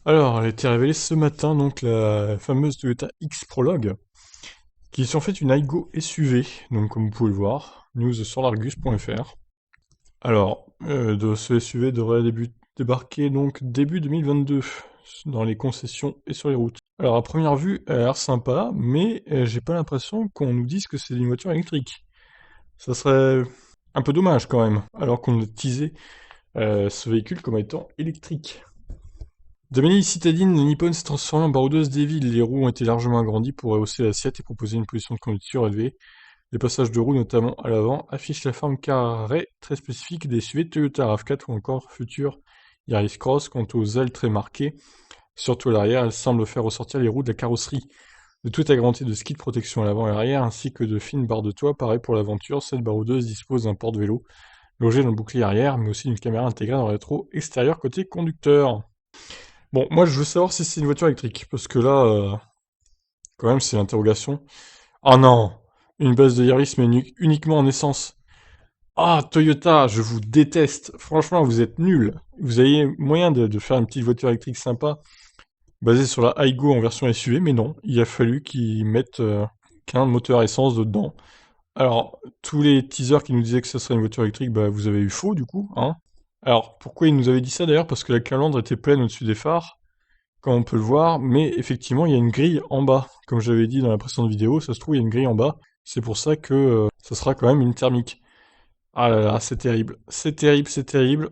Alors, elle a été révélée ce matin, donc la fameuse Toyota X Prologue, qui est en fait une Aygo SUV, donc comme vous pouvez le voir, news sur l'Argus.fr. Alors, ce SUV devrait débarquer donc début 2022 dans les concessions et sur les routes. Alors à première vue, elle a l'air sympa, mais j'ai pas l'impression qu'on nous dise que c'est une voiture électrique. Ça serait un peu dommage quand même, alors qu'on a teasé ce véhicule comme étant électrique. De manière citadine, la Nippon s'est transformée en baroudeuse des villes. Les roues ont été largement agrandies pour rehausser l'assiette et proposer une position de conducture élevée. Les passages de roues, notamment à l'avant, affichent la forme carrée très spécifique des SUV Toyota RAV4 ou encore futur Yaris Cross. Quant aux ailes très marquées, surtout à l'arrière, elles semblent faire ressortir les roues de la carrosserie. Le tout est agrémenté de skis de protection à l'avant et à l'arrière, ainsi que de fines barres de toit. Pareil pour l'aventure, cette baroudeuse dispose d'un porte-vélo logé dans le bouclier arrière, mais aussi d'une caméra intégrée dans le rétro extérieur côté conducteur. Bon, moi je veux savoir si c'est une voiture électrique, parce que là, quand même, c'est l'interrogation. Ah non, une base de Yaris mais uniquement en essence. Ah, Toyota, je vous déteste. Franchement, vous êtes nuls. Vous avez moyen de faire une petite voiture électrique sympa, basée sur la Aygo en version SUV, mais non, il a fallu qu'ils mettent qu'un moteur essence dedans. Alors, tous les teasers qui nous disaient que ce serait une voiture électrique, bah vous avez eu faux du coup, hein. Alors, pourquoi ils nous avaient dit ça d'ailleurs? Parce que la calandre était pleine au-dessus des phares, comme on peut le voir, mais effectivement, il y a une grille en bas. Comme j'avais dit dans la précédente vidéo, ça se trouve, il y a une grille en bas. C'est pour ça que ça sera quand même une thermique. Ah là là, c'est terrible. C'est terrible, c'est terrible.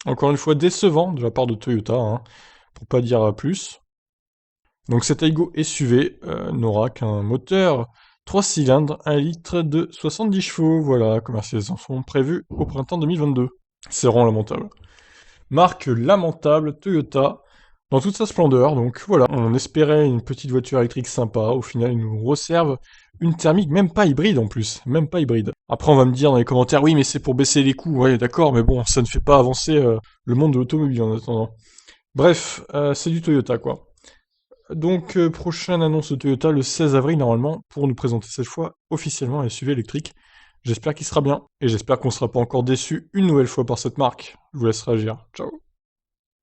Encore une fois, décevant de la part de Toyota, hein, pour pas dire plus. Donc cette Aygo SUV n'aura qu'un moteur 3 cylindres, 1 litre de 70 chevaux. Voilà, commercialisation prévue au printemps 2022. C'est vraiment lamentable. Marque lamentable, Toyota, dans toute sa splendeur. Donc voilà, on espérait une petite voiture électrique sympa. Au final, ils nous resservent une thermique, même pas hybride en plus, même pas hybride. Après, on va me dire dans les commentaires, oui, mais c'est pour baisser les coûts. Ouais, d'accord, mais bon, ça ne fait pas avancer le monde de l'automobile en attendant. Bref, c'est du Toyota, quoi. Donc, prochaine annonce de Toyota le 16 avril normalement, pour nous présenter cette fois officiellement un SUV électrique. J'espère qu'il sera bien, et j'espère qu'on ne sera pas encore déçu une nouvelle fois par cette marque. Je vous laisse réagir. Ciao.